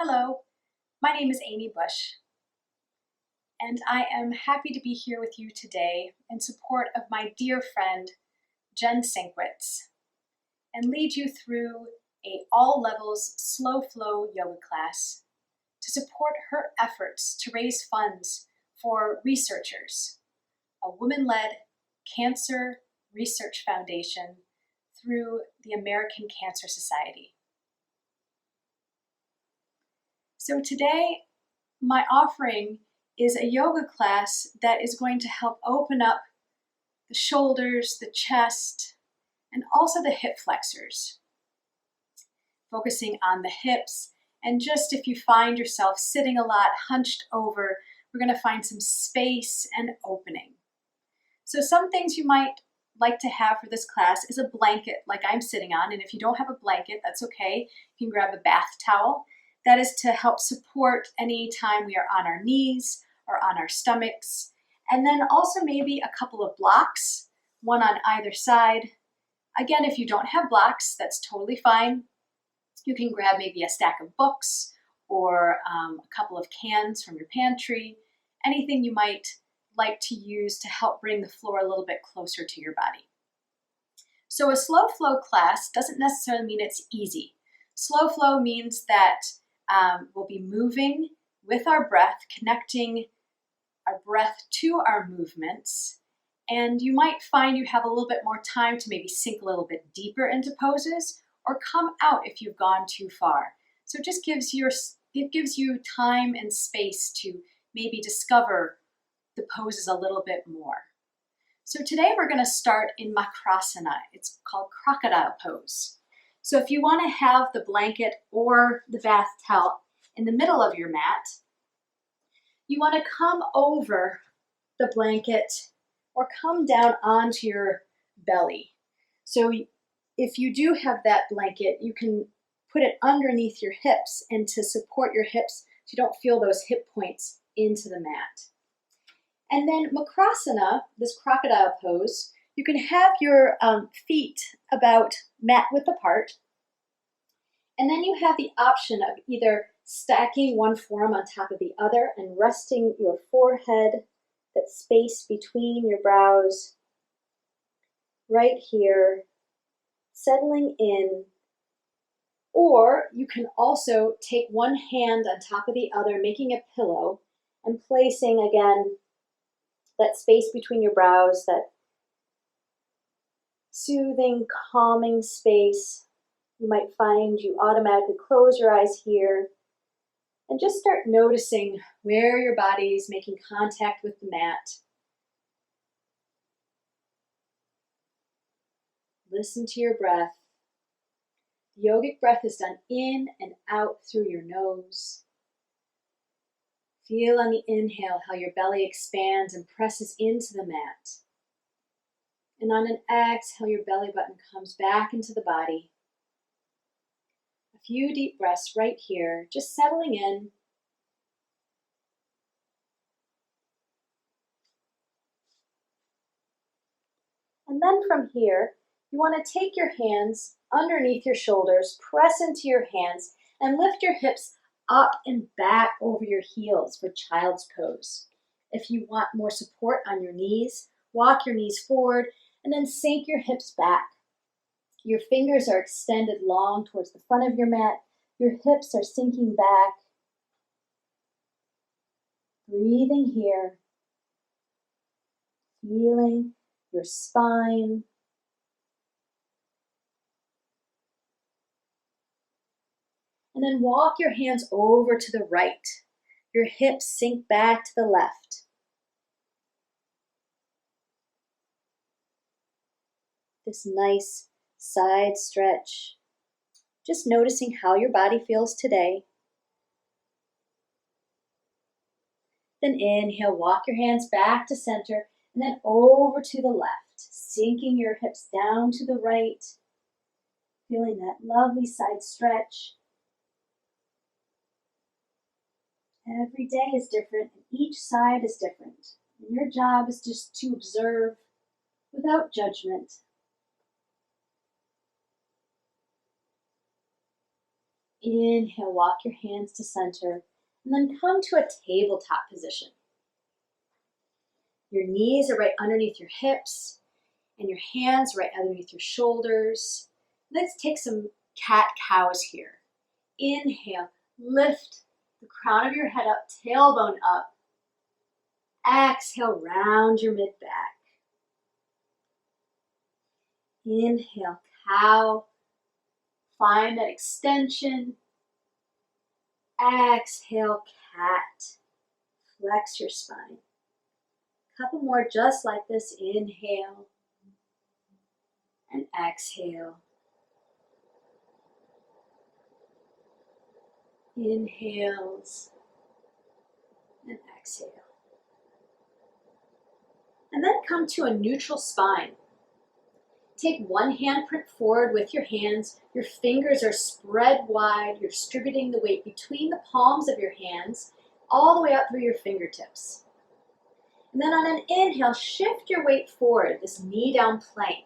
Hello, my name is Amy Bush, and I am happy to be here with you today in support of my dear friend, Jen Sinkwitz, and lead you through a all-levels slow flow yoga class to support her efforts to raise funds for researchers, a women-led cancer research foundation through the American Cancer Society. So today, my offering is a yoga class that is going to help open up the shoulders, the chest, and also the hip flexors, focusing on the hips. And just if you find yourself sitting a lot, hunched over, we're going to find some space and opening. So some things you might like to have for this class is a blanket like I'm sitting on. And if you don't have a blanket, that's okay. You can grab a bath towel. That is to help support any time we are on our knees or on our stomachs. And then also maybe a couple of blocks, one on either side. Again, if you don't have blocks, that's totally fine. You can grab maybe a stack of books or a couple of cans from your pantry, anything you might like to use to help bring the floor a little bit closer to your body. So a slow flow class doesn't necessarily mean it's easy. Slow flow means that we'll be moving with our breath, connecting our breath to our movements, and you might find you have a little bit more time to maybe sink a little bit deeper into poses or come out if you've gone too far. So it just gives you time and space to maybe discover the poses a little bit more. So today we're going to start in Makrasana. It's called crocodile pose. So if you want to have the blanket or the bath towel in the middle of your mat, you want to come over the blanket or come down onto your belly. So if you do have that blanket, you can put it underneath your hips and to support your hips so you don't feel those hip points into the mat. And then Makrasana, this crocodile pose, you can have your feet about mat width apart. And then you have the option of either stacking one forearm on top of the other and resting your forehead, that space between your brows, right here, settling in. Or you can also take one hand on top of the other, making a pillow, and placing again that space between your brows, that soothing, calming space. You might find you automatically close your eyes here and just start noticing where your body is making contact with the mat. Listen to your breath. The yogic breath is done in and out through your nose. Feel on the inhale how your belly expands and presses into the mat. And on an exhale, your belly button comes back into the body. A few deep breaths right here, just settling in. And then from here, you want to take your hands underneath your shoulders, press into your hands, and lift your hips up and back over your heels for child's pose. If you want more support on your knees, walk your knees forward and then sink your hips back. Your fingers are extended long towards the front of your mat. Your hips are sinking back. Breathing here. Feeling your spine. And then walk your hands over to the right. Your hips sink back to the left. This nice side stretch. Just noticing how your body feels today. Then inhale, walk your hands back to center and then over to the left, sinking your hips down to the right, feeling that lovely side stretch. Every day is different and each side is different. And your job is just to observe without judgment. Inhale, walk your hands to center, and then come to a tabletop position. Your knees are right underneath your hips, and your hands right underneath your shoulders. Let's take some cat-cows here. Inhale, lift the crown of your head up, tailbone up. Exhale, round your mid-back. Inhale, cow. Find that extension. Exhale, cat. Flex your spine. Couple more just like this. Inhale and exhale. Inhales and exhale. And then come to a neutral spine. Take one handprint forward with your hands. Your fingers are spread wide. You're distributing the weight between the palms of your hands all the way up through your fingertips. And then on an inhale, shift your weight forward, this knee down plank.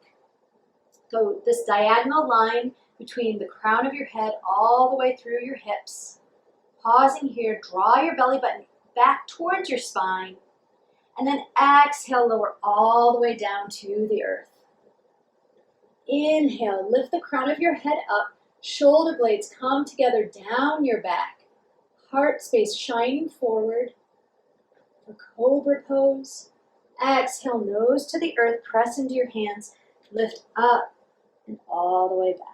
Go this diagonal line between the crown of your head all the way through your hips. Pausing here, draw your belly button back towards your spine. And then exhale, lower all the way down to the earth. Inhale, lift the crown of your head up, shoulder blades come together down your back, heart space shining forward, a cobra pose. Exhale, nose to the earth, press into your hands, lift up and all the way back.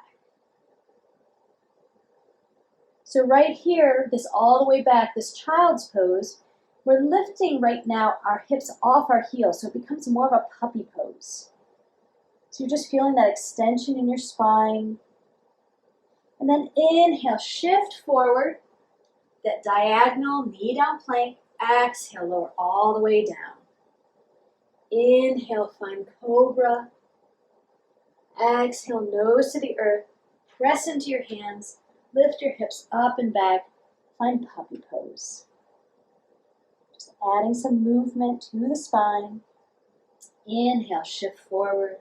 So right here, this all the way back, this child's pose, we're lifting right now our hips off our heels, so it becomes more of a puppy pose. So you're just feeling that extension in your spine. And then inhale, shift forward, that diagonal knee down plank. Exhale, lower all the way down. Inhale, find cobra. Exhale, nose to the earth. Press into your hands. Lift your hips up and back. Find puppy pose. Just adding some movement to the spine. Inhale, shift forward.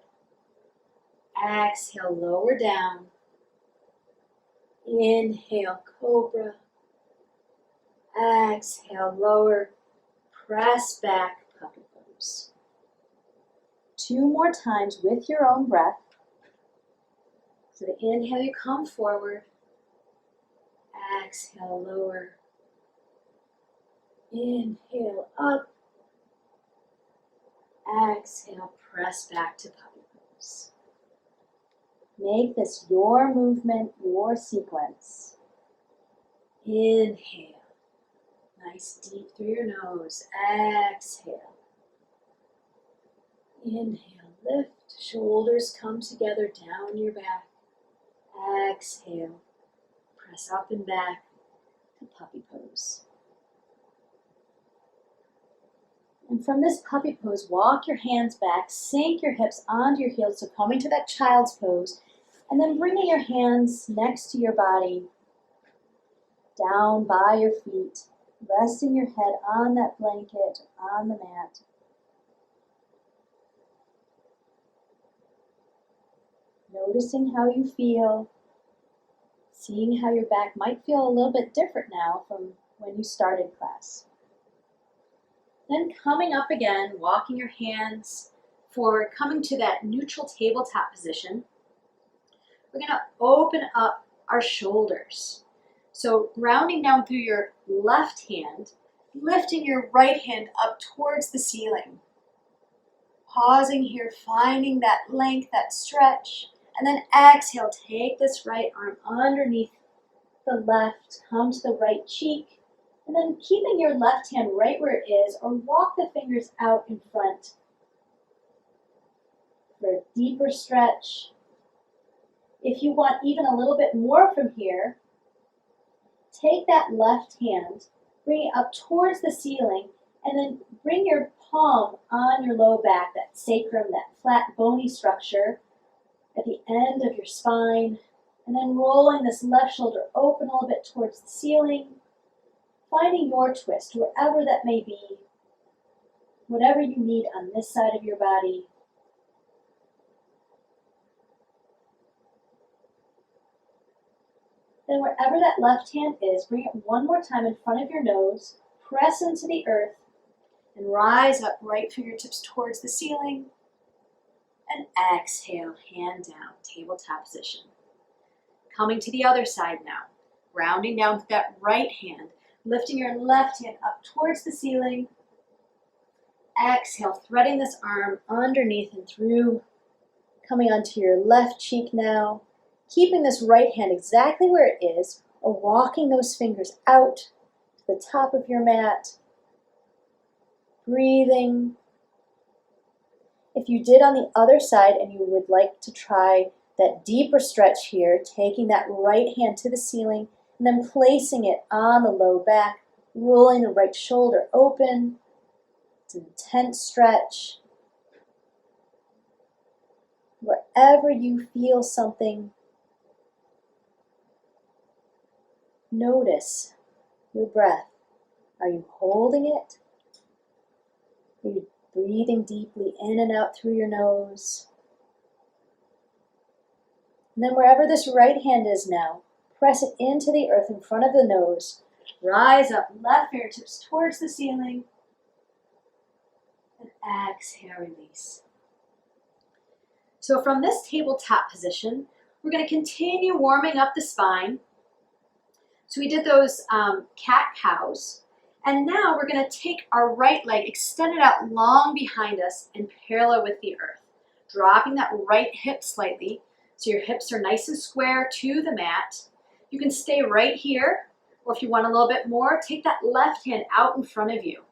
Exhale, lower down. Inhale, cobra. Exhale, lower. Press back, puppy pose. 2 more times with your own breath. So the inhale, you come forward. Exhale, lower. Inhale, up. Exhale, press back to puppy pose. Make this your movement, your sequence. Inhale. Nice deep through your nose. Exhale. Inhale, lift. Shoulders come together down your back. Exhale. Press up and back to puppy pose. And from this puppy pose, walk your hands back, sink your hips onto your heels, so coming to that child's pose, and then bringing your hands next to your body, down by your feet, resting your head on that blanket, on the mat. Noticing how you feel, seeing how your back might feel a little bit different now from when you started class. Then coming up again, walking your hands forward, coming to that neutral tabletop position. We're going to open up our shoulders. So grounding down through your left hand, lifting your right hand up towards the ceiling. Pausing here, finding that length, that stretch. And then exhale, take this right arm underneath the left, come to the right cheek. And then keeping your left hand right where it is, or walk the fingers out in front for a deeper stretch. If you want even a little bit more from here, take that left hand, bring it up towards the ceiling, and then bring your palm on your low back, that sacrum, that flat bony structure at the end of your spine, and then rolling this left shoulder open a little bit towards the ceiling, finding your twist, wherever that may be, whatever you need on this side of your body. Then wherever that left hand is, bring it one more time in front of your nose, press into the earth, and rise up, right fingertips towards the ceiling. And exhale, hand down, tabletop position. Coming to the other side now. Rounding down with that right hand, lifting your left hand up towards the ceiling. Exhale, threading this arm underneath and through. Coming onto your left cheek now. Keeping this right hand exactly where it is, or walking those fingers out to the top of your mat. Breathing. If you did on the other side and you would like to try that deeper stretch here, taking that right hand to the ceiling and then placing it on the low back, rolling the right shoulder open. It's an intense stretch. Wherever you feel something, notice your breath. Are you holding it? Are you breathing deeply in and out through your nose? And then wherever this right hand is now, press it into the earth in front of the nose. Rise up, left fingertips towards the ceiling. And exhale, release. So from this tabletop position, we're going to continue warming up the spine. So we did those cat-cows. And now we're going to take our right leg, extend it out long behind us and parallel with the earth. Dropping that right hip slightly so your hips are nice and square to the mat. You can stay right here, or if you want a little bit more, take that left hand out in front of you.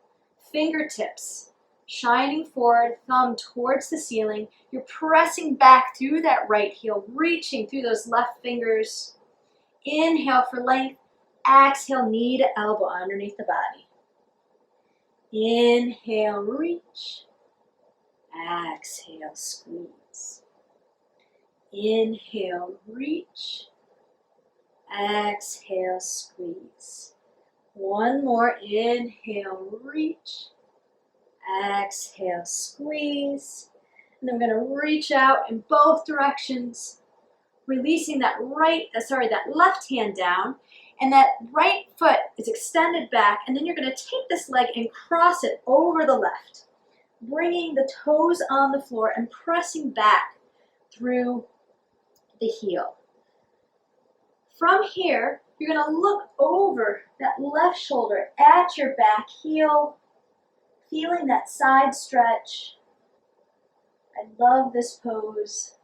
Fingertips shining forward, thumb towards the ceiling. You're pressing back through that right heel, reaching through those left fingers. Inhale for length. Exhale, knee to elbow underneath the body. Inhale, reach. Exhale, squeeze. Inhale, reach. Exhale, squeeze. One more. Inhale, reach. Exhale, squeeze. And then we're going to reach out in both directions, releasing that left hand down, and that right foot is extended back, and then you're going to take this leg and cross it over the left, bringing the toes on the floor and pressing back through the heel. From here, you're going to look over that left shoulder at your back heel, feeling that side stretch. I love this pose.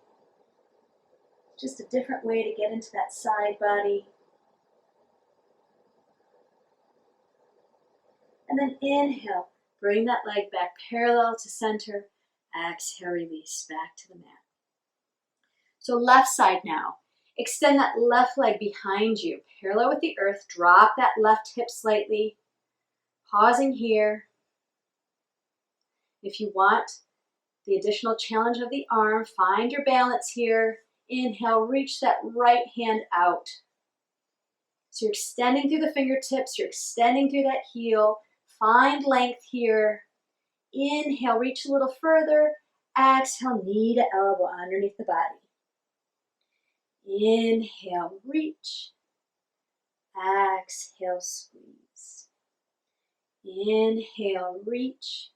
Just a different way to get into that side body. And then inhale, bring that leg back parallel to center. Exhale, release back to the mat. So left side now. Extend that left leg behind you, parallel with the earth. Drop that left hip slightly. Pausing here. If you want the additional challenge of the arm, find your balance here. Inhale, reach that right hand out. So you're extending through the fingertips, you're extending through that heel. Find length here. Inhale, reach a little further. Exhale, knee to elbow underneath the body. Inhale, reach. Exhale, squeeze. Inhale, reach.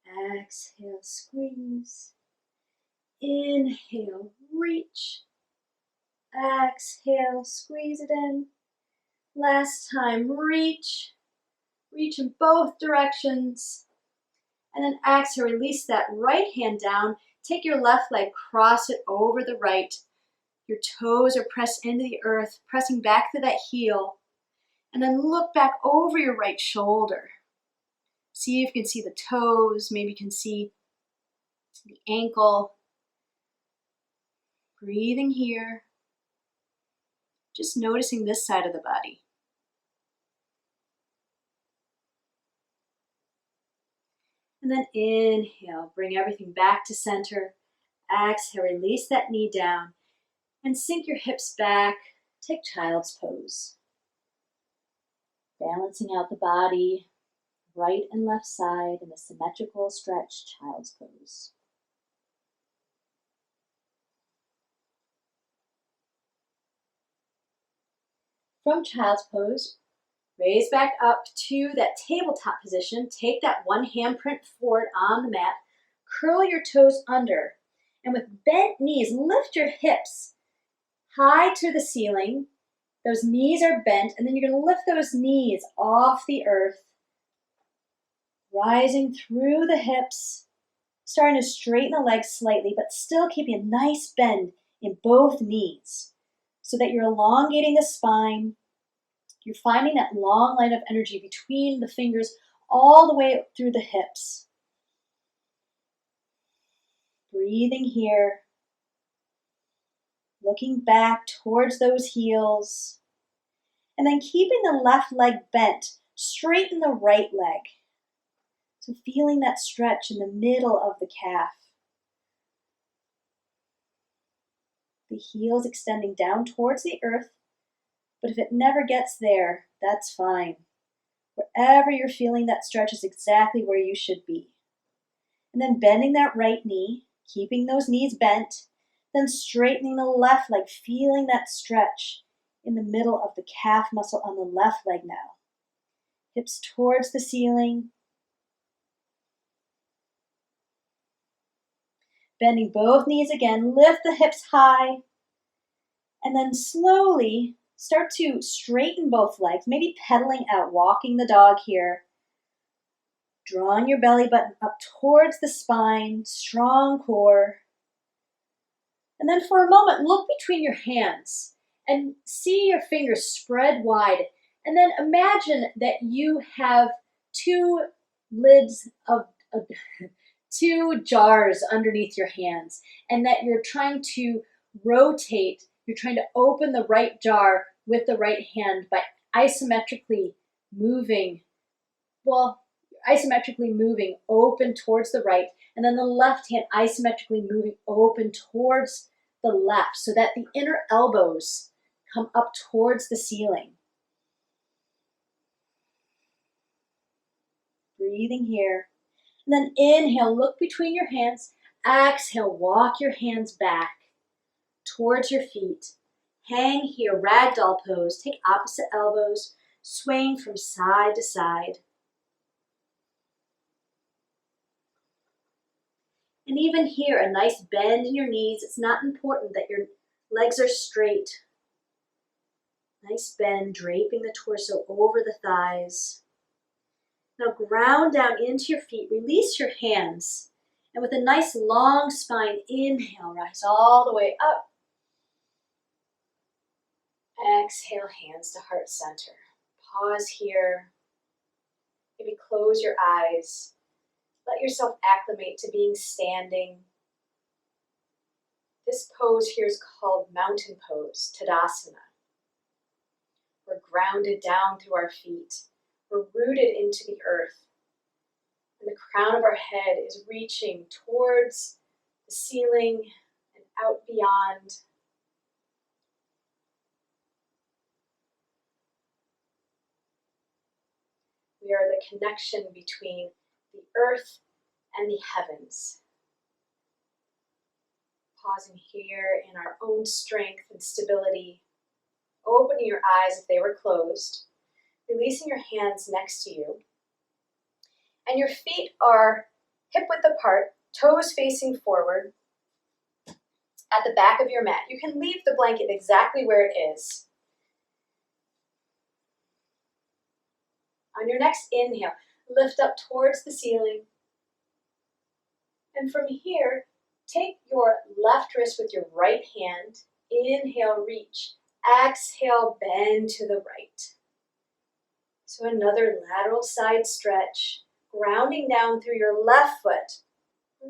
Exhale, squeeze. Inhale, reach. Exhale, squeeze it in. Last time, reach. Reach in both directions. And then exhale, release that right hand down. Take your left leg, cross it over the right. Your toes are pressed into the earth, pressing back to that heel. And then look back over your right shoulder. See if you can see the toes, maybe you can see the ankle. Breathing here. Just noticing this side of the body. And then inhale, bring everything back to center. Exhale, release that knee down and sink your hips back. Take child's pose. Balancing out the body, right and left side in a symmetrical stretch child's pose. From child's pose, raise back up to that tabletop position. Take that one handprint forward on the mat. Curl your toes under. And with bent knees, lift your hips high to the ceiling. Those knees are bent, and then you're going to lift those knees off the earth, rising through the hips, starting to straighten the legs slightly, but still keeping a nice bend in both knees so that you're elongating the spine. You're finding that long line of energy between the fingers all the way through the hips. Breathing here. Looking back towards those heels. And then keeping the left leg bent, straighten the right leg. So feeling that stretch in the middle of the calf. The heels extending down towards the earth, but if it never gets there, that's fine. Wherever you're feeling that stretch is exactly where you should be. And then bending that right knee, keeping those knees bent, then straightening the left leg, feeling that stretch in the middle of the calf muscle on the left leg now. Hips towards the ceiling. Bending both knees again, lift the hips high, and then slowly start to straighten both legs, maybe pedaling out, walking the dog here. Drawing your belly button up towards the spine, strong core. And then for a moment, look between your hands and see your fingers spread wide. And then imagine that you have two lids of two jars underneath your hands, and that you're trying to rotate, you're trying to open the right jar with the right hand by isometrically moving open towards the right, and then the left hand isometrically moving open towards the left so that the inner elbows come up towards the ceiling. Breathing here. And then inhale, look between your hands. Exhale, walk your hands back towards your feet. Hang here, ragdoll pose. Take opposite elbows, swaying from side to side. And even here, a nice bend in your knees. It's not important that your legs are straight. Nice bend, draping the torso over the thighs. Now ground down into your feet, release your hands, and with a nice long spine, inhale, rise all the way up. Exhale, hands to heart center. Pause here. Maybe close your eyes. Let yourself acclimate to being standing. This pose here is called mountain pose, Tadasana. We're grounded down through our feet. We're rooted into the earth. And the crown of our head is reaching towards the ceiling and out beyond. We are the connection between the earth and the heavens. Pausing here in our own strength and stability. Opening your eyes if they were closed. Releasing your hands next to you. And your feet are hip-width apart, toes facing forward at the back of your mat. You can leave the blanket exactly where it is. On your next inhale, lift up towards the ceiling. And from here, take your left wrist with your right hand. Inhale, reach. Exhale, bend to the right. So another lateral side stretch, grounding down through your left foot,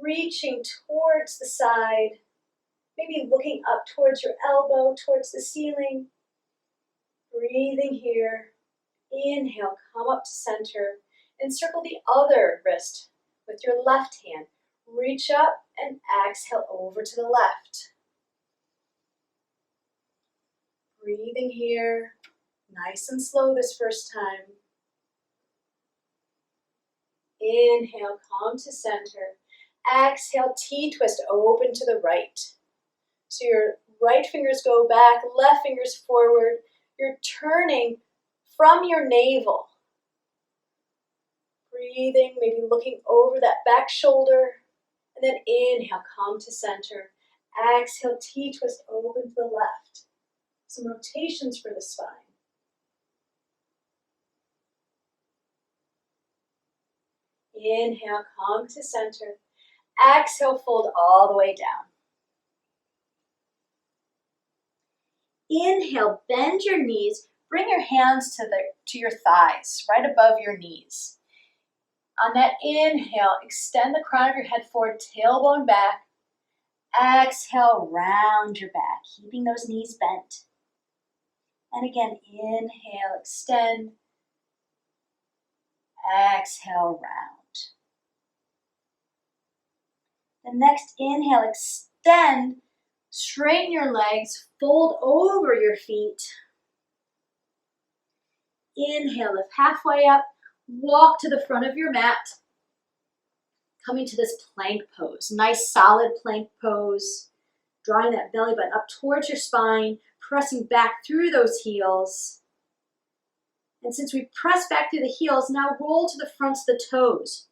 reaching towards the side, maybe looking up towards your elbow, towards the ceiling. Breathing here. Inhale, come up to center, and circle the other wrist with your left hand. Reach up and exhale over to the left. Breathing here, nice and slow this first time. Inhale, come to center. Exhale, T-twist, open to the right. So your right fingers go back, left fingers forward. You're turning from your navel. Breathing, maybe looking over that back shoulder. And then inhale, come to center. Exhale, T-twist open to the left. Some rotations for the spine. Inhale, come to center. Exhale, fold all the way down. Inhale, bend your knees. Bring your hands to your thighs, right above your knees. On that inhale, extend the crown of your head forward, tailbone back. Exhale, round your back, keeping those knees bent. And again, inhale, extend. Exhale, round. The next inhale, extend. Straighten your legs, fold over your feet. Inhale, lift halfway up, walk to the front of your mat. Coming to this plank pose, nice solid plank pose. Drawing that belly button up towards your spine, pressing back through those heels. And since we press back through the heels, now roll to the fronts of the toes.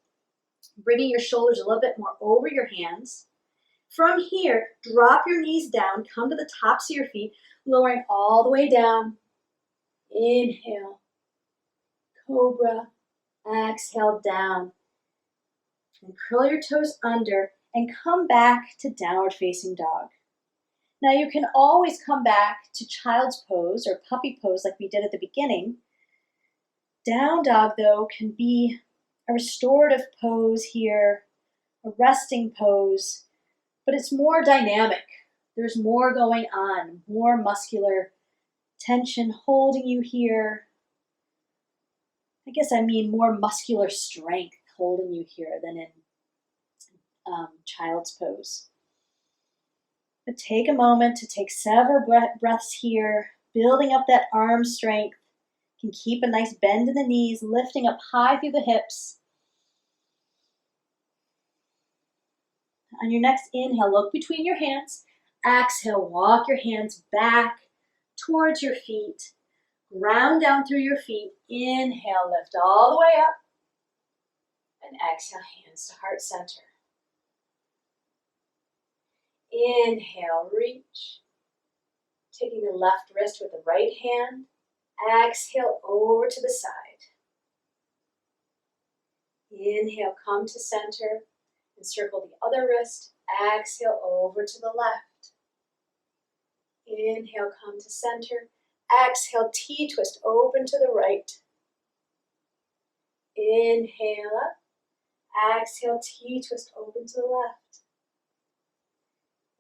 Bringing your shoulders a little bit more over your hands. From here, drop your knees down, come to the tops of your feet, lowering all the way down. Inhale, cobra, exhale down. And curl your toes under and come back to downward facing dog. Now you can always come back to child's pose or puppy pose like we did at the beginning. Down dog though can be a restorative pose here, a resting pose, but it's more dynamic. There's more going on, more muscular tension holding you here. I guess I mean more muscular strength holding you here than in child's pose. But take a moment to take several breaths here, building up that arm strength. You can keep a nice bend in the knees, lifting up high through the hips. On your next inhale, look between your hands. Exhale, walk your hands back towards your feet. Ground down through your feet. Inhale, lift all the way up. And exhale, hands to heart center. Inhale, reach. Taking the left wrist with the right hand. Exhale, over to the side. Inhale, come to center and circle the other wrist. Exhale, over to the left. Inhale, come to center. Exhale, T-twist, open to the right. Inhale up. Exhale, T-twist, open to the left.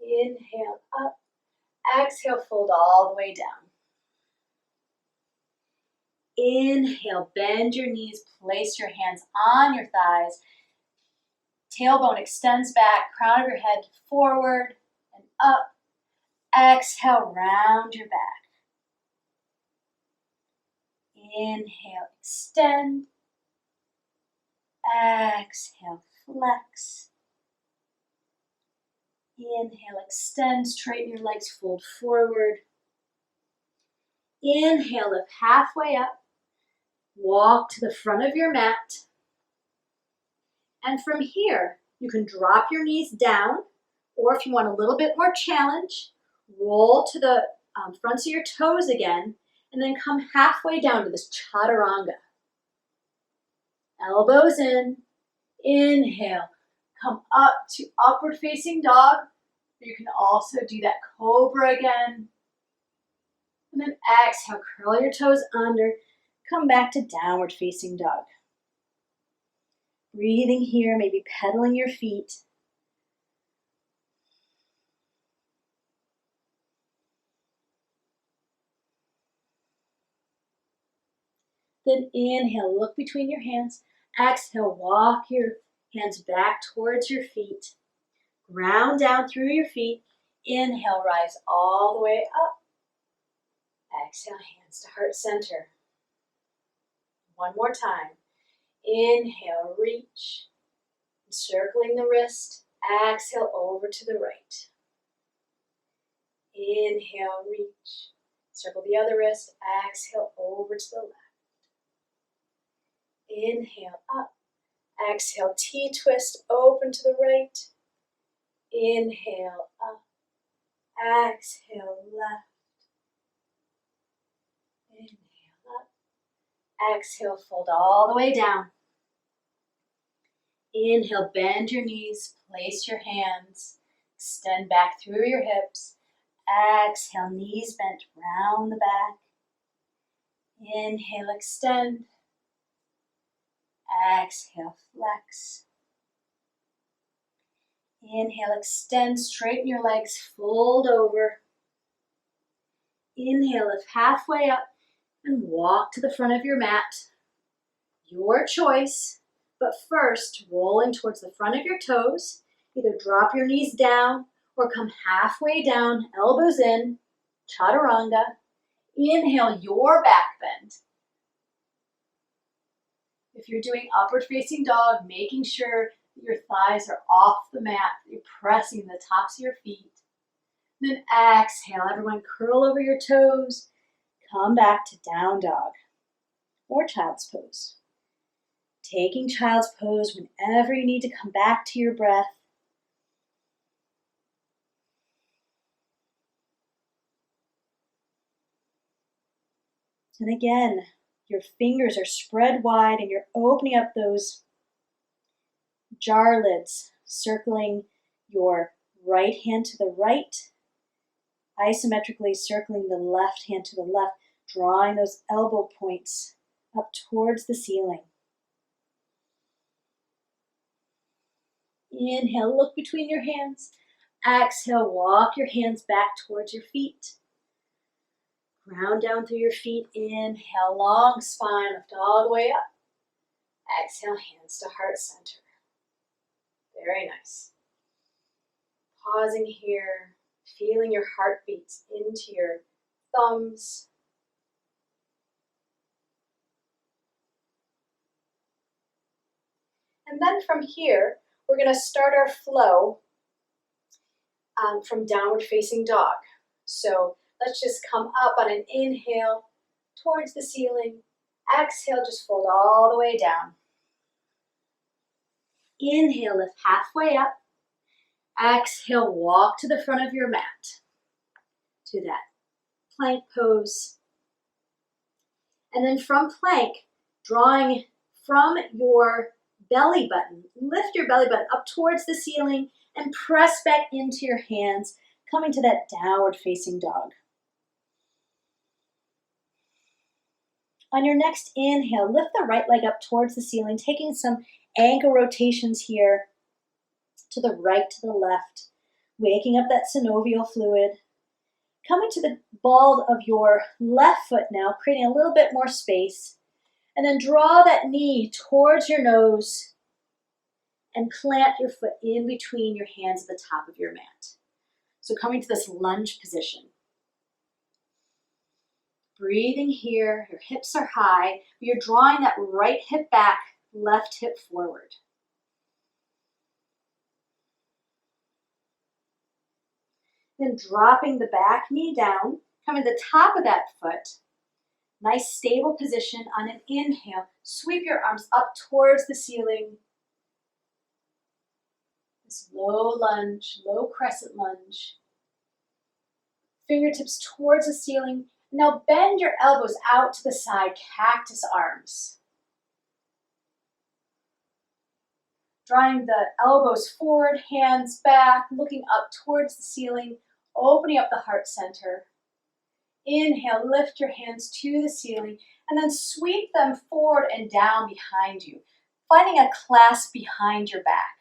Inhale up. Exhale, fold all the way down. Inhale, bend your knees, place your hands on your thighs. Tailbone extends back, crown of your head forward and up. Exhale, round your back. Inhale, extend. Exhale, flex. Inhale, extend, straighten your legs, fold forward. Inhale, lift halfway up. Walk to the front of your mat. And from here, you can drop your knees down, or if you want a little bit more challenge, roll to the fronts of your toes again, and then come halfway down to this chaturanga. Elbows in. Inhale. Come up to upward facing dog. You can also do that cobra again. And then exhale, curl your toes under. Come back to downward facing dog. Breathing here, maybe pedaling your feet. Then inhale, look between your hands. Exhale, walk your hands back towards your feet. Ground down through your feet. Inhale, rise all the way up. Exhale, hands to heart center. One more time. Inhale, reach. Circling the wrist. Exhale, over to the right. Inhale, reach. Circle the other wrist. Exhale over to the left. Inhale up. Exhale, T-twist, open to the right. Inhale up. Exhale, left. Inhale up. Exhale, fold all the way down. Inhale, bend your knees, place your hands, extend back through your hips. Exhale, knees bent round the back. Inhale, extend. Exhale, flex. Inhale, extend, straighten your legs, fold over. Inhale, lift halfway up and walk to the front of your mat. Your choice, but first, rolling towards the front of your toes. Either drop your knees down or come halfway down, elbows in, chaturanga. Inhale, your back bend. If you're doing upward facing dog, making sure that your thighs are off the mat, you're pressing the tops of your feet. Then exhale, everyone curl over your toes, come back to down dog or child's pose. Taking child's pose whenever you need to come back to your breath. And again, your fingers are spread wide and you're opening up those jar lids, circling your right hand to the right, isometrically circling the left hand to the left, drawing those elbow points up towards the ceiling. Inhale, look between your hands. Exhale, walk your hands back towards your feet. Ground down through your feet. Inhale, long spine, lift all the way up. Exhale, hands to heart center. Very nice. Pausing here, feeling your heartbeats into your thumbs. And then from here, we're going to start our flow from downward facing dog. So let's just come up on an inhale towards the ceiling. Exhale, just fold all the way down. Inhale, lift halfway up. Exhale, walk to the front of your mat to that plank pose. And then from plank, drawing from your belly button, lift your belly button up towards the ceiling and press back into your hands, coming to that downward facing dog. On your next inhale, lift the right leg up towards the ceiling, taking some ankle rotations here to the right, to the left, waking up that synovial fluid. Coming to the ball of your left foot now, creating a little bit more space. And then draw that knee towards your nose and plant your foot in between your hands at the top of your mat. So coming to this lunge position. Breathing here, your hips are high, but you're drawing that right hip back, left hip forward. Then dropping the back knee down, coming to the top of that foot. Nice stable position on an inhale. Sweep your arms up towards the ceiling. This low lunge, low crescent lunge. Fingertips towards the ceiling. Now bend your elbows out to the side, cactus arms. Drawing the elbows forward, hands back, looking up towards the ceiling, opening up the heart center. Inhale, lift your hands to the ceiling, and then sweep them forward and down behind you, finding a clasp behind your back.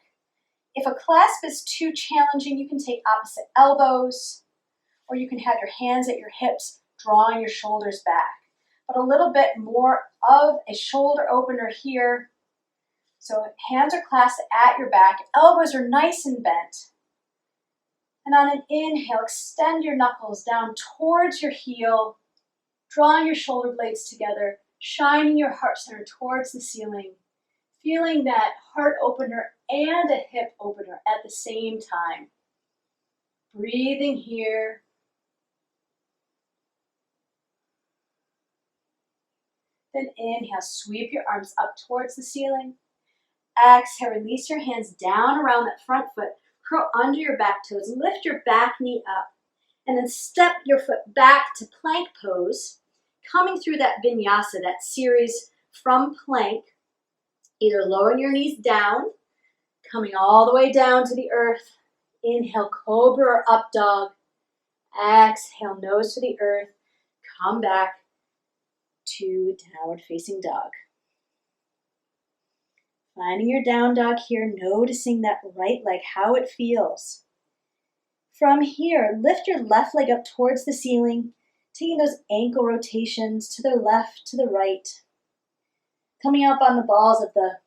If a clasp is too challenging, you can take opposite elbows, or you can have your hands at your hips, drawing your shoulders back. But a little bit more of a shoulder opener here. So hands are clasped at your back, elbows are nice and bent. And on an inhale, extend your knuckles down towards your heel, drawing your shoulder blades together, shining your heart center towards the ceiling, feeling that heart opener and a hip opener at the same time. Breathing here. Then inhale, sweep your arms up towards the ceiling. Exhale, release your hands down around that front foot. Curl under your back toes. Lift your back knee up. And then step your foot back to plank pose. Coming through that vinyasa, that series from plank. Either lowering your knees down, coming all the way down to the earth. Inhale, cobra or up dog. Exhale, nose to the earth. Come back to downward facing dog. Finding your down dog here, noticing that right leg, how it feels. From here, lift your left leg up towards the ceiling, taking those ankle rotations to the left, to the right. Coming up on the balls of the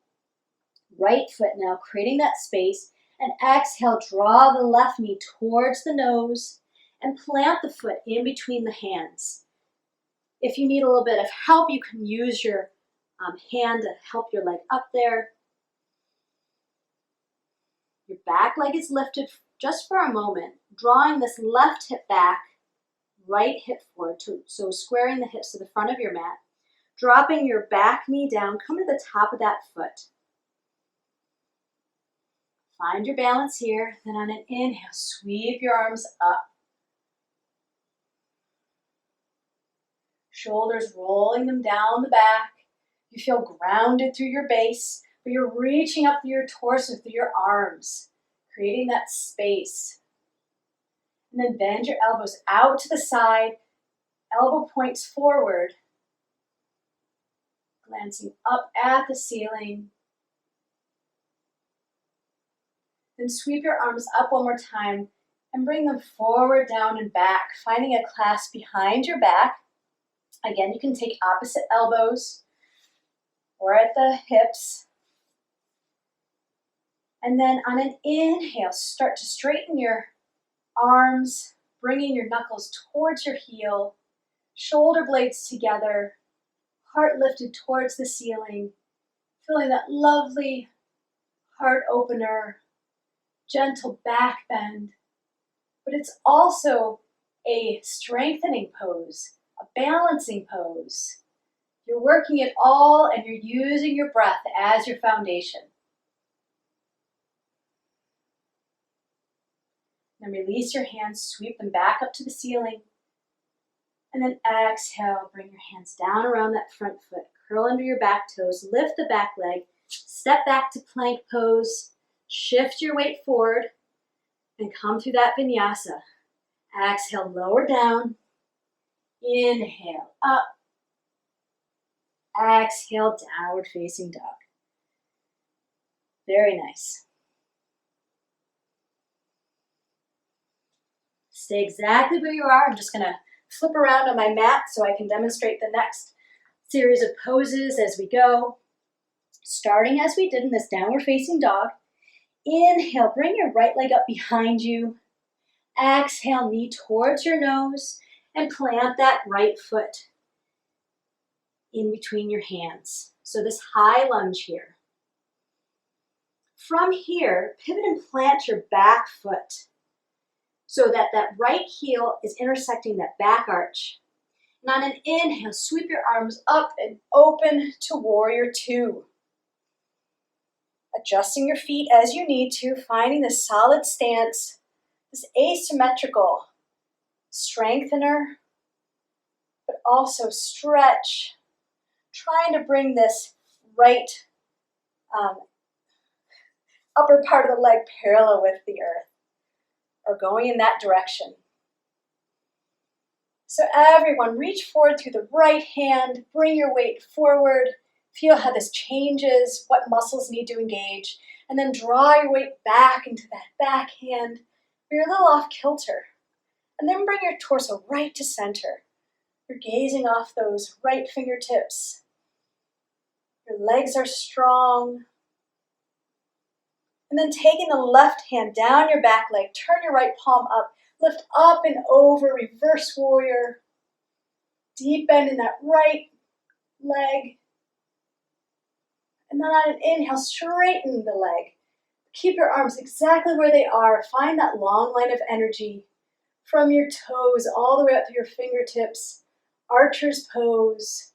right foot now, creating that space. And exhale, draw the left knee towards the nose and plant the foot in between the hands. If you need a little bit of help, you can use your hand to help your leg up there. Your back leg is lifted just for a moment, drawing this left hip back, right hip forward, so squaring the hips to the front of your mat. Dropping your back knee down, come to the top of that foot. Find your balance here, then on an inhale, sweep your arms up. Shoulders rolling them down the back. You feel grounded through your base, but you're reaching up through your torso, through your arms, creating that space. And then bend your elbows out to the side, elbow points forward, glancing up at the ceiling. Then sweep your arms up one more time and bring them forward, down, and back, finding a clasp behind your back. Again, you can take opposite elbows or at the hips. And then on an inhale, start to straighten your arms, bringing your knuckles towards your heel, shoulder blades together, heart lifted towards the ceiling, feeling that lovely heart opener, gentle back bend. But it's also a strengthening pose, a balancing pose. You're working it all and you're using your breath as your foundation. Then release your hands, sweep them back up to the ceiling. And then exhale, bring your hands down around that front foot. Curl under your back toes, lift the back leg, step back to plank pose, shift your weight forward, and come through that vinyasa. Exhale, lower down. Inhale, up. Exhale, downward facing dog. Very nice. Stay exactly where you are. I'm just going to flip around on my mat so I can demonstrate the next series of poses as we go. Starting as we did in this downward facing dog. Inhale, bring your right leg up behind you. Exhale, knee towards your nose and plant that right foot in between your hands. So this high lunge here. From here, pivot and plant your back foot so that that right heel is intersecting that back arch. And on an inhale, sweep your arms up and open to warrior two. Adjusting your feet as you need to, finding this solid stance, this asymmetrical strengthener, but also stretch, trying to bring this right upper part of the leg parallel with the earth, or going in that direction. So everyone, reach forward through the right hand, bring your weight forward, feel how this changes, what muscles need to engage, and then draw your weight back into that back hand where you're a little off kilter. And then bring your torso right to center. You're gazing off those right fingertips. Your legs are strong. And then taking the left hand down your back leg, turn your right palm up, lift up and over, reverse warrior. Deep bend in that right leg. And then on an inhale, straighten the leg. Keep your arms exactly where they are. Find that long line of energy from your toes all the way up to your fingertips. Archer's pose.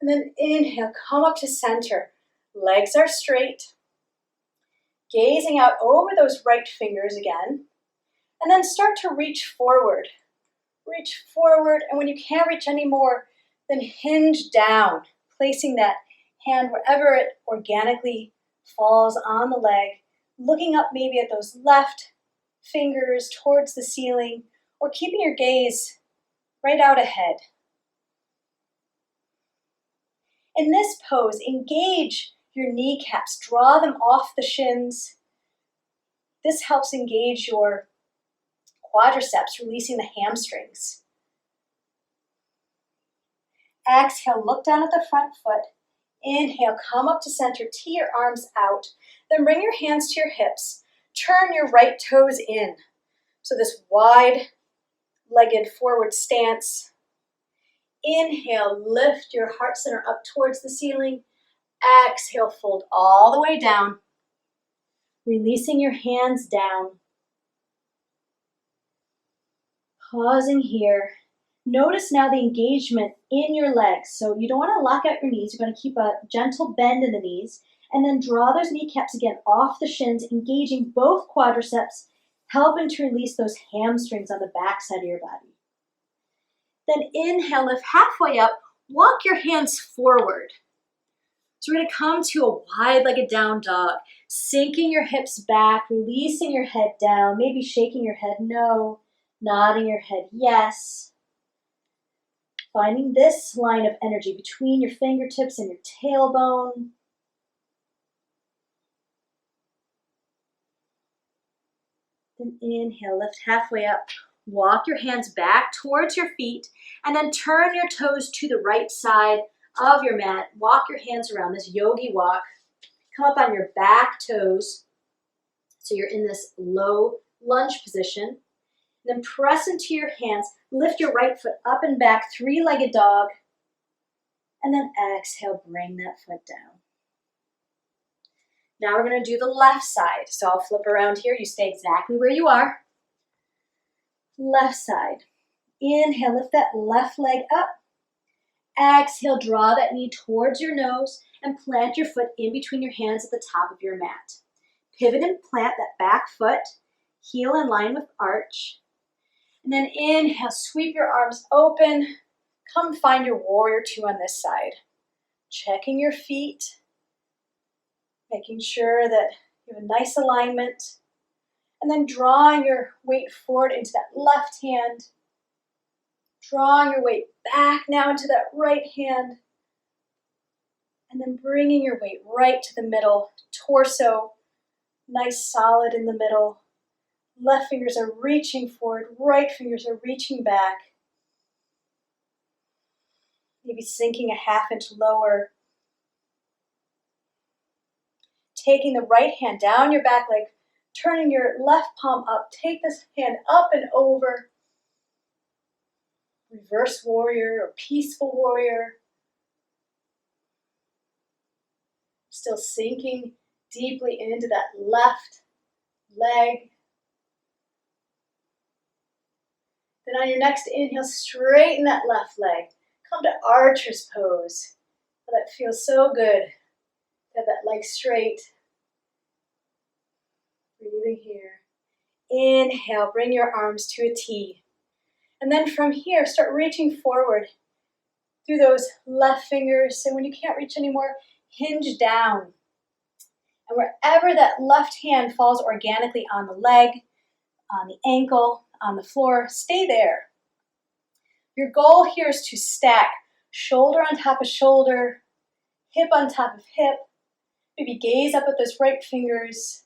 And then inhale, come up to center. Legs are straight. Gazing out over those right fingers again. And then start to reach forward. Reach forward, and when you can't reach anymore, then hinge down, placing that hand wherever it organically falls on the leg, looking up maybe at those left fingers towards the ceiling, or keeping your gaze right out ahead. In this pose, engage your kneecaps, draw them off the shins. This helps engage your quadriceps, releasing the hamstrings. Exhale, look down at the front foot. Inhale, come up to center, tee your arms out. Then bring your hands to your hips. Turn your right toes in. So this wide-legged forward stance. Inhale, lift your heart center up towards the ceiling. Exhale, fold all the way down. Releasing your hands down. Pausing here. Notice now the engagement in your legs. So you don't want to lock out your knees. You're going to keep a gentle bend in the knees. And then draw those kneecaps again off the shins, engaging both quadriceps, helping to release those hamstrings on the back side of your body. Then inhale, lift halfway up. Walk your hands forward. So we're going to come to a wide-legged down dog. Sinking your hips back, releasing your head down, maybe shaking your head no. Nodding your head, yes. Finding this line of energy between your fingertips and your tailbone. Then inhale, lift halfway up. Walk your hands back towards your feet and then turn your toes to the right side of your mat. Walk your hands around, this yogi walk. Come up on your back toes. So you're in this low lunge position. Then press into your hands, lift your right foot up and back, three-legged dog, and then exhale, bring that foot down. Now we're going to do the left side. So I'll flip around here, you stay exactly where you are. Left side. Inhale, lift that left leg up. Exhale, draw that knee towards your nose and plant your foot in between your hands at the top of your mat. Pivot and plant that back foot, heel in line with arch. And then inhale, sweep your arms open. Come find your warrior two on this side. Checking your feet. Making sure that you have a nice alignment. And then drawing your weight forward into that left hand. Drawing your weight back now into that right hand. And then bringing your weight right to the middle. Torso, nice solid in the middle. Left fingers are reaching forward, right fingers are reaching back. Maybe sinking a half-inch lower. Taking the right hand down your back leg, turning your left palm up. Take this hand up and over. Reverse warrior or peaceful warrior. Still sinking deeply into that left leg. Then on your next inhale, straighten that left leg. Come to archer's pose. That feels so good. Have that leg straight. Breathing here. Inhale, bring your arms to a T. And then from here, start reaching forward through those left fingers. And when you can't reach anymore, hinge down. And wherever that left hand falls organically on the leg, on the ankle, on the floor, stay there. Your goal here is to stack shoulder on top of shoulder, hip on top of hip. Maybe gaze up at those right fingers.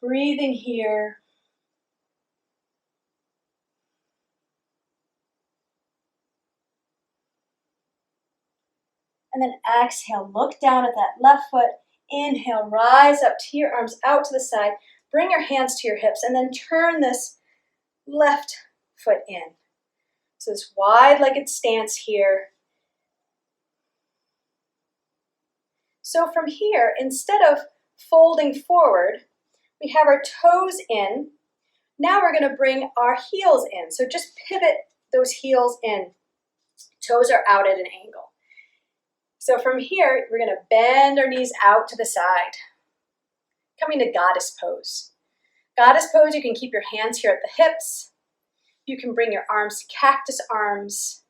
Breathing here. And then exhale, look down at that left foot. Inhale, rise up, tee your arms out to the side. Bring your hands to your hips and then turn this left foot in. So this wide-legged stance here. So from here, instead of folding forward, we have our toes in. Now we're going to bring our heels in. So just pivot those heels in. Toes are out at an angle. So from here, we're gonna bend our knees out to the side, coming to goddess pose. Goddess pose, you can keep your hands here at the hips. You can bring your arms to cactus arms.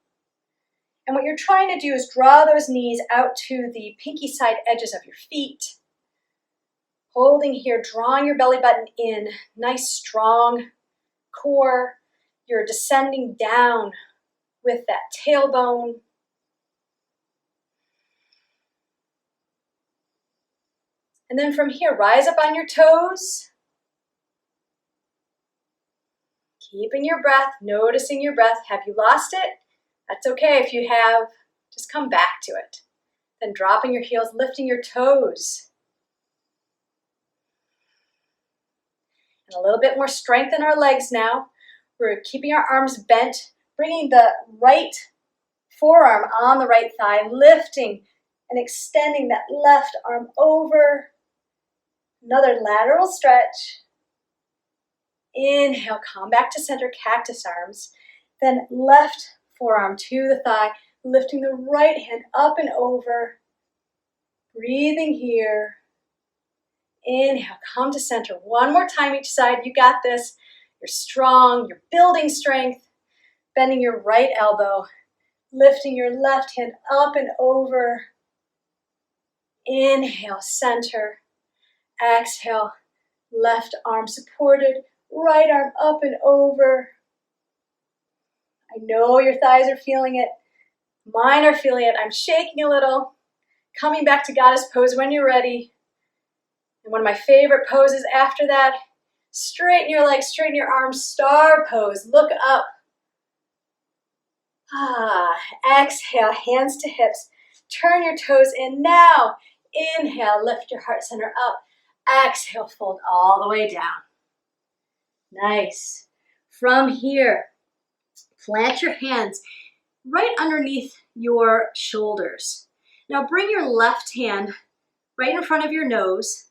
And what you're trying to do is draw those knees out to the pinky side edges of your feet. Holding here, drawing your belly button in, nice strong core. You're descending down with that tailbone. And then from here, rise up on your toes. Keeping your breath, noticing your breath. Have you lost it? That's okay if you have. Just come back to it. Then dropping your heels, lifting your toes. And a little bit more strength in our legs now. We're keeping our arms bent, bringing the right forearm on the right thigh, lifting and extending that left arm over. Another lateral stretch. Inhale, come back to center, cactus arms. Then left forearm to the thigh, lifting the right hand up and over. Breathing here. Inhale, come to center. One more time each side. You got this. You're strong. You're building strength. Bending your right elbow. Lifting your left hand up and over. Inhale, center. Exhale, left arm supported. Right arm up and over. I know your thighs are feeling it. Mine are feeling it. I'm shaking a little. Coming back to goddess pose when you're ready. And one of my favorite poses after that, straighten your legs, straighten your arms, star pose. Look up. Exhale, hands to hips. Turn your toes in now. Inhale, lift your heart center up. Exhale, fold all the way down. Nice. From here, plant your hands right underneath your shoulders. Now bring your left hand right in front of your nose.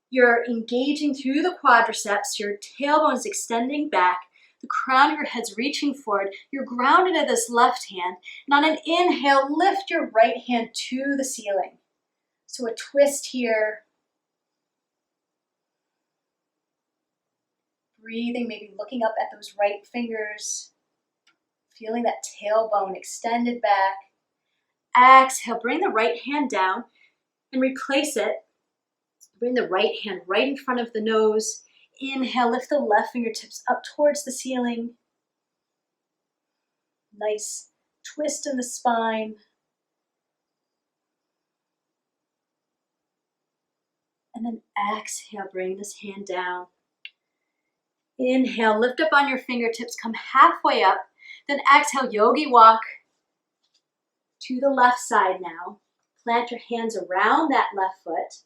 You're engaging through the quadriceps. Your tailbone is extending back. The crown of your head's reaching forward. You're grounded in this left hand. And on an inhale, lift your right hand to the ceiling. So a twist here. Breathing, maybe looking up at those right fingers. Feeling that tailbone extended back. Exhale, bring the right hand down and replace it. Bring the right hand right in front of the nose. Inhale, lift the left fingertips up towards the ceiling. Nice twist in the spine. And then exhale, bring this hand down. Inhale, lift up on your fingertips, come halfway up. Then exhale, yogi walk to the left side now. Plant your hands around that left foot.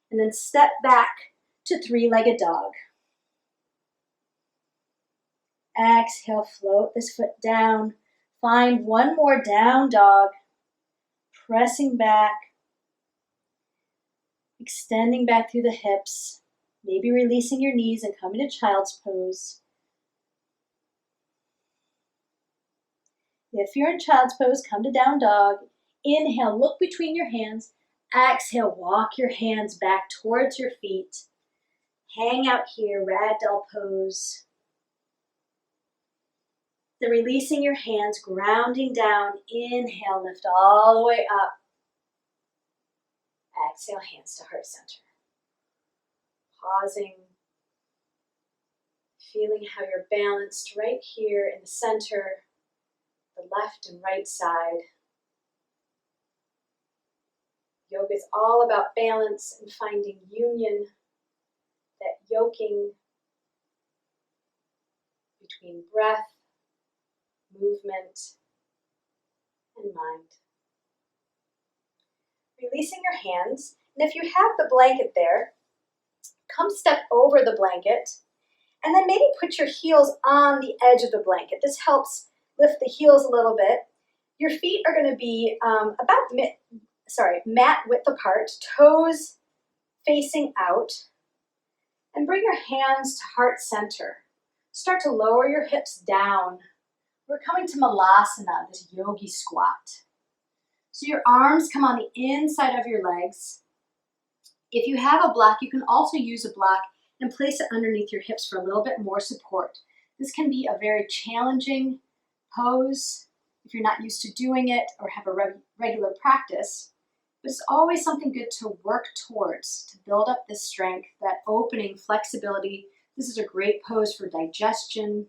And then step back to three-legged dog. Exhale, float this foot down. Find one more down dog. Pressing back. Extending back through the hips. Maybe releasing your knees and coming to child's pose. If you're in child's pose, come to down dog. Inhale, look between your hands. Exhale, walk your hands back towards your feet. Hang out here, ragdoll pose. Then releasing your hands, grounding down. Inhale, lift all the way up. Exhale, hands to heart center. Pausing. Feeling how you're balanced right here in the center, the left and right side. Yoga is all about balance and finding union, that yoking between breath, movement, and mind. Releasing your hands, and if you have the blanket there, come step over the blanket, and then maybe put your heels on the edge of the blanket. This helps lift the heels a little bit. Your feet are going to be mat width apart, toes facing out, and bring your hands to heart center. Start to lower your hips down. We're coming to Malasana, this yogi squat. So your arms come on the inside of your legs. If you have a block, you can also use a block and place it underneath your hips for a little bit more support. This can be a very challenging pose if you're not used to doing it or have a regular practice, but it's always something good to work towards to build up this strength, that opening, flexibility. This is a great pose for digestion.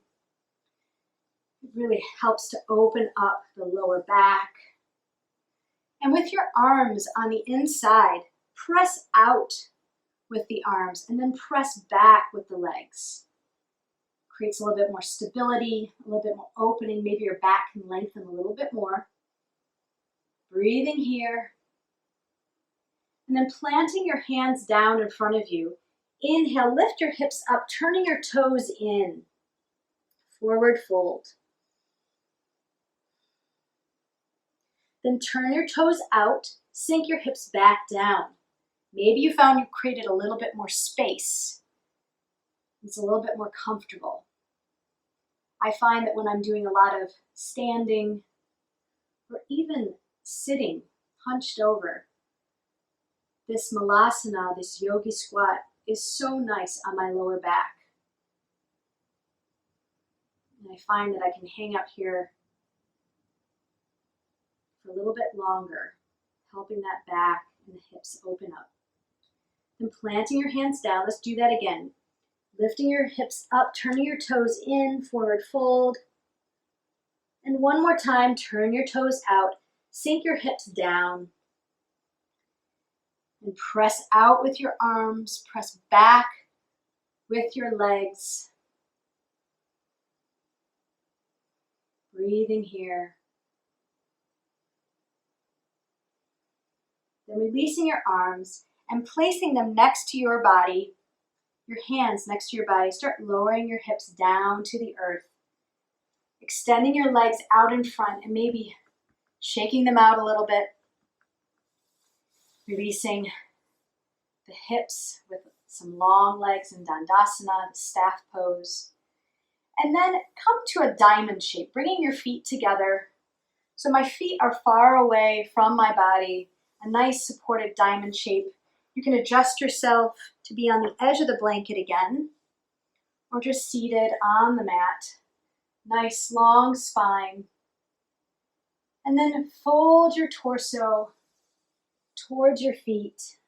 It really helps to open up the lower back. And with your arms on the inside, press out with the arms and then press back with the legs. Creates a little bit more stability, a little bit more opening. Maybe your back can lengthen a little bit more. Breathing here. And then planting your hands down in front of you. Inhale, lift your hips up, turning your toes in. Forward fold. Then turn your toes out, sink your hips back down. Maybe you found you created a little bit more space. It's a little bit more comfortable. I find that when I'm doing a lot of standing or even sitting hunched over, this malasana, this yogi squat, is so nice on my lower back. And I find that I can hang out here for a little bit longer, helping that back and the hips open up. Then planting your hands down, let's do that again. Lifting your hips up, turning your toes in, forward fold. And one more time, turn your toes out, sink your hips down. And press out with your arms, press back with your legs. Breathing here. Then releasing your arms and placing them next to your body, your hands next to your body. Start lowering your hips down to the earth. Extending your legs out in front and maybe shaking them out a little bit. Releasing the hips with some long legs in Dandasana, the staff pose. And then come to a diamond shape, bringing your feet together. So my feet are far away from my body, a nice supported diamond shape. You can adjust yourself to be on the edge of the blanket again, or just seated on the mat. Nice long spine. And then fold your torso towards your feet.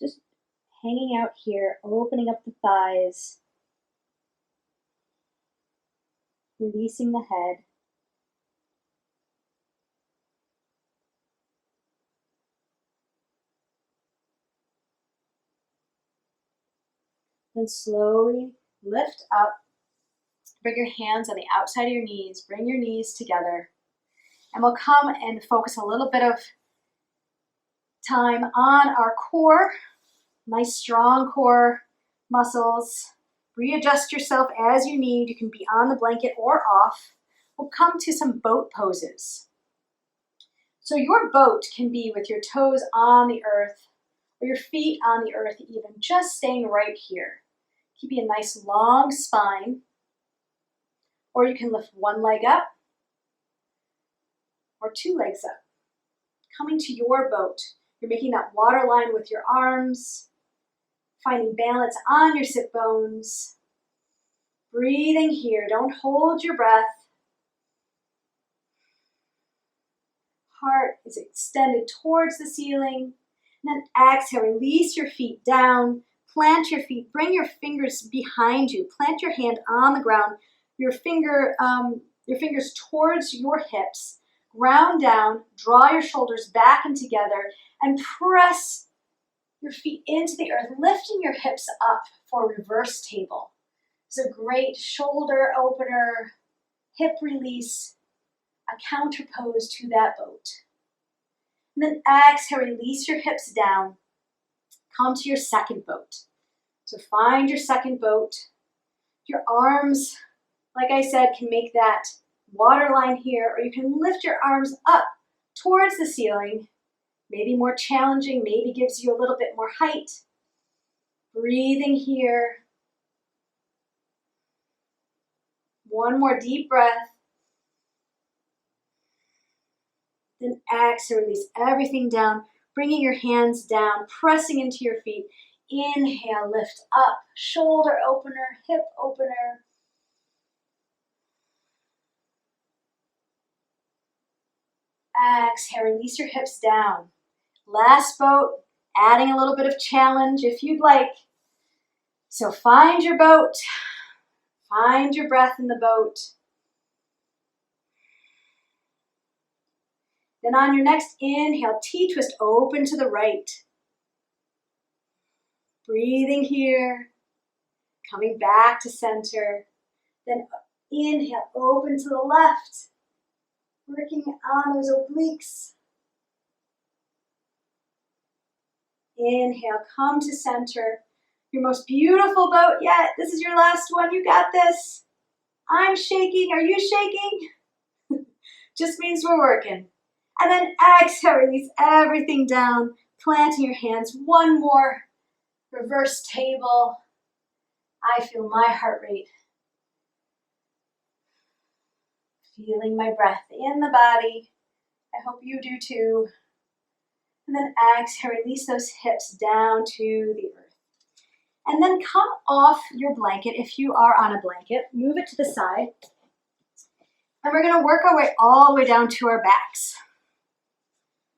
Just hanging out here, opening up the thighs. Releasing the head. Then slowly lift up. Bring your hands on the outside of your knees. Bring your knees together. And we'll come and focus a little bit of time on our core. Nice strong core muscles. Readjust yourself as you need. You can be on the blanket or off. We'll come to some boat poses. So your boat can be with your toes on the earth or your feet on the earth even, just staying right here. Keeping a nice long spine. Or you can lift one leg up or two legs up. Coming to your boat. You're making that water line with your arms. Finding balance on your sit bones. Breathing here. Don't hold your breath. Heart is extended towards the ceiling. And then exhale, release your feet down. Plant your feet. Bring your fingers behind you. Plant your hand on the ground. Your fingers towards your hips. Ground down. Draw your shoulders back and together. And press your feet into the earth, lifting your hips up for reverse table. It's a great shoulder opener, hip release, a counter pose to that boat. And then exhale, release your hips down. Come to your second boat. So find your second boat. Your arms, like I said, can make that water line here, or you can lift your arms up towards the ceiling. Maybe more challenging, maybe gives you a little bit more height. Breathing here. One more deep breath. exhale, release everything down, bringing your hands down, pressing into your feet. Inhale, lift up, shoulder opener, hip opener. Exhale, release your hips down. Last boat, adding a little bit of challenge if you'd like. So find your boat, find your breath in the boat. Then on your next inhale, T-twist, open to the right. Breathing here, coming back to center. Then inhale, open to the left. Working on those obliques. Inhale, come to center. Your most beautiful boat yet. This is your last one. You got this. I'm shaking. Are you shaking? Just means we're working. And then exhale, release everything down, planting your hands. One more reverse table. I feel my heart rate. Feeling my breath in the body. I hope you do too. And then exhale, release those hips down to the earth. And then come off your blanket if you are on a blanket. Move it to the side. And we're going to work our way all the way down to our backs.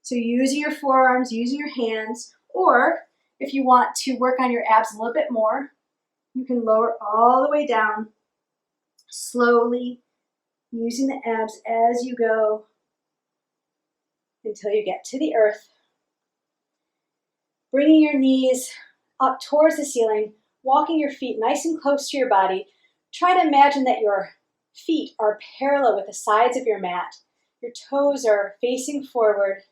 So using your forearms, using your hands, or if you want to work on your abs a little bit more, you can lower all the way down, slowly, using the abs as you go until you get to the earth. Bringing your knees up towards the ceiling, walking your feet nice and close to your body. Try to imagine that your feet are parallel with the sides of your mat. Your toes are facing forward.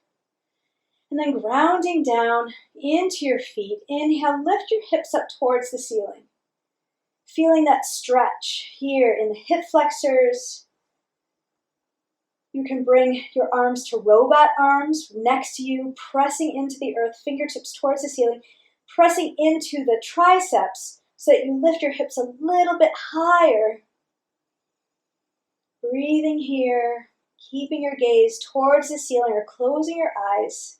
And then grounding down into your feet. Inhale, lift your hips up towards the ceiling. Feeling that stretch here in the hip flexors. You can bring your arms to robot arms next to you, pressing into the earth, fingertips towards the ceiling, pressing into the triceps so that you lift your hips a little bit higher. Breathing here, keeping your gaze towards the ceiling or closing your eyes.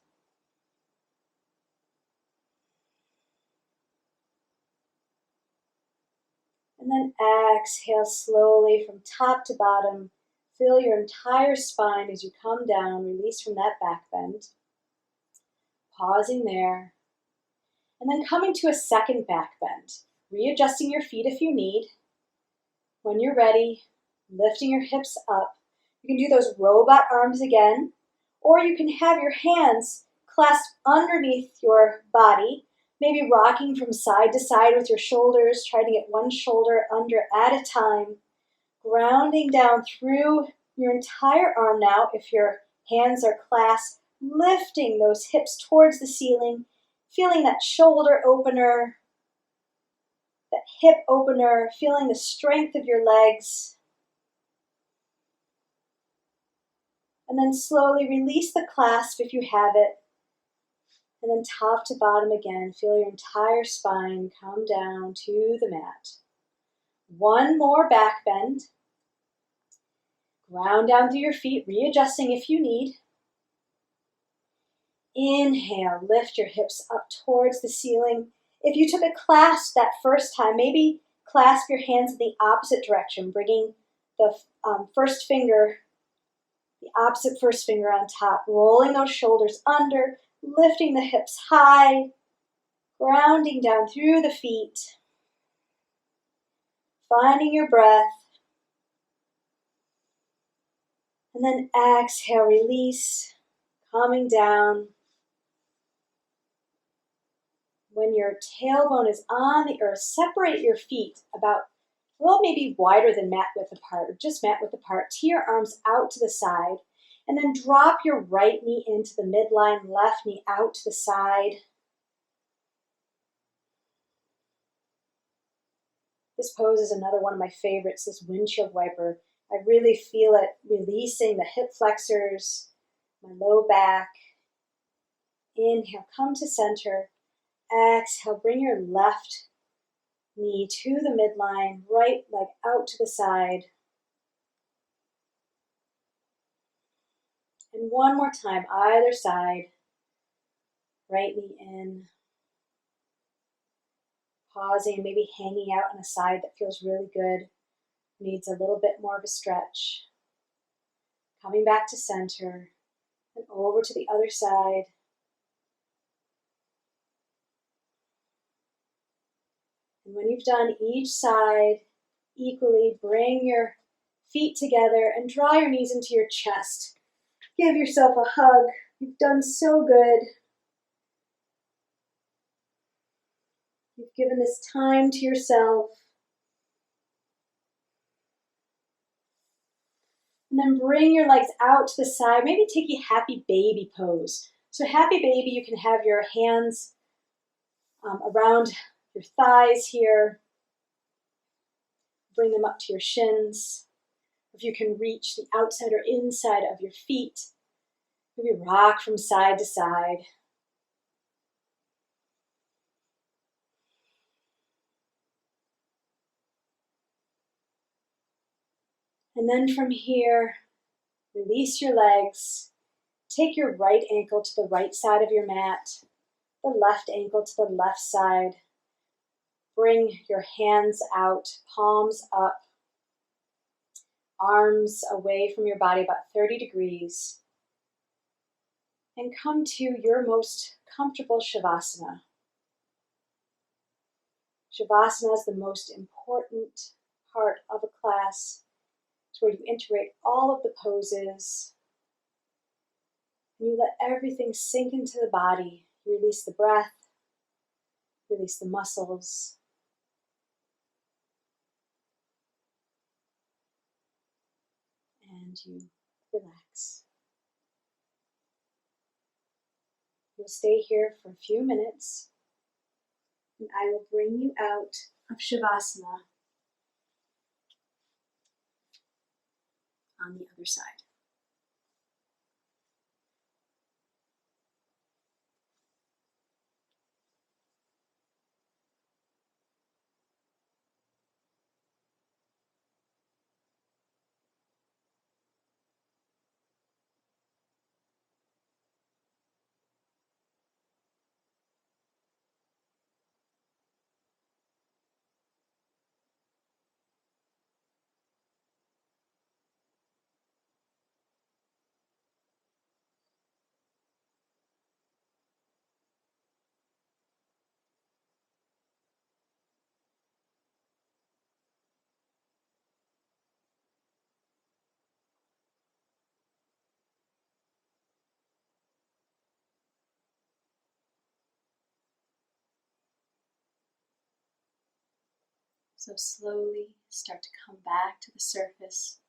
And then exhale slowly from top to bottom. Feel your entire spine as you come down, release from that back bend. Pausing there. And then coming to a second back bend. Readjusting your feet if you need. When you're ready, lifting your hips up. You can do those robot arms again, or you can have your hands clasped underneath your body, maybe rocking from side to side with your shoulders, trying to get one shoulder under at a time. Grounding down through your entire arm now if your hands are clasped, lifting those hips towards the ceiling, feeling that shoulder opener, that hip opener, feeling the strength of your legs. And then slowly release the clasp if you have it. And then top to bottom again, feel your entire spine come down to the mat. One more back bend. Ground down through your feet, readjusting if you need. Inhale, lift your hips up towards the ceiling. If you took a clasp that first time, maybe clasp your hands in the opposite direction, bringing the first finger, the opposite first finger on top, rolling those shoulders under, lifting the hips high, grounding down through the feet, finding your breath. And then exhale, release, coming down. When your tailbone is on the earth, separate your feet about, well, maybe wider than mat width apart, or just mat width apart. Tee your arms out to the side, and then drop your right knee into the midline, left knee out to the side. This pose is another one of my favorites, this windshield wiper. I really feel it releasing the hip flexors, my low back. Inhale, come to center. Exhale, bring your left knee to the midline, right leg out to the side. And one more time, either side. Right knee in. Pausing, maybe hanging out on a side that feels really good. Needs a little bit more of a stretch. Coming back to center. And over to the other side. And when you've done each side equally, bring your feet together and draw your knees into your chest. Give yourself a hug. You've done so good. You've given this time to yourself. And then bring your legs out to the side. Maybe take a happy baby pose. So happy baby, you can have your hands around your thighs here. Bring them up to your shins. If you can reach the outside or inside of your feet, maybe rock from side to side. And then from here, release your legs. Take your right ankle to the right side of your mat, the left ankle to the left side. Bring your hands out, palms up, arms away from your body about 30 degrees. And come to your most comfortable Shavasana. Shavasana is the most important part of a class. It's where you integrate all of the poses. And you let everything sink into the body. You release the breath, release the muscles. And you relax. You'll stay here for a few minutes, and I will bring you out of Shavasana on the other side. So slowly start to come back to the surface,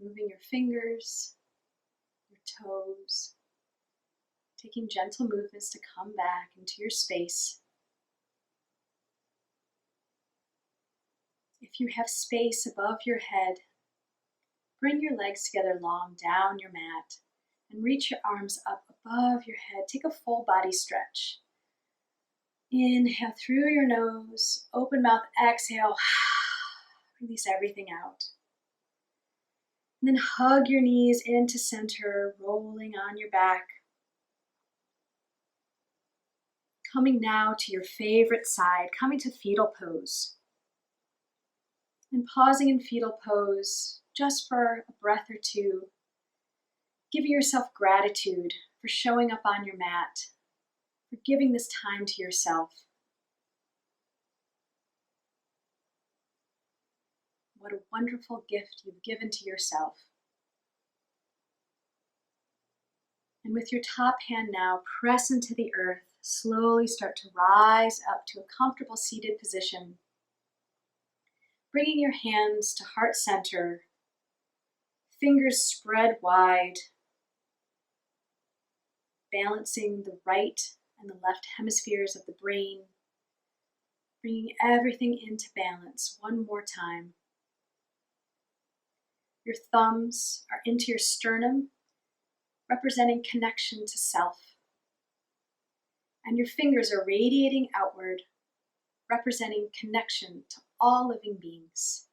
moving your fingers, your toes, taking gentle movements to come back into your space. If you have space above your head, bring your legs together long down your mat and reach your arms up above your head. Take a full body stretch. Inhale through your nose, open mouth, exhale, release everything out. And then hug your knees into center, rolling on your back. Coming now to your favorite side, coming to fetal pose. And pausing in fetal pose just for a breath or two. Giving yourself gratitude for showing up on your mat, for giving this time to yourself. What a wonderful gift you've given to yourself. And with your top hand now, press into the earth. Slowly start to rise up to a comfortable seated position. Bringing your hands to heart center, fingers spread wide, balancing the right and the left hemispheres of the brain, bringing everything into balance one more time. Your thumbs are into your sternum, representing connection to self. And your fingers are radiating outward, representing connection to all living beings.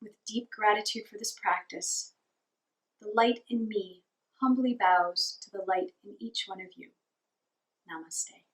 With deep gratitude for this practice, The light in me humbly bows to the light in each one of you. Namaste.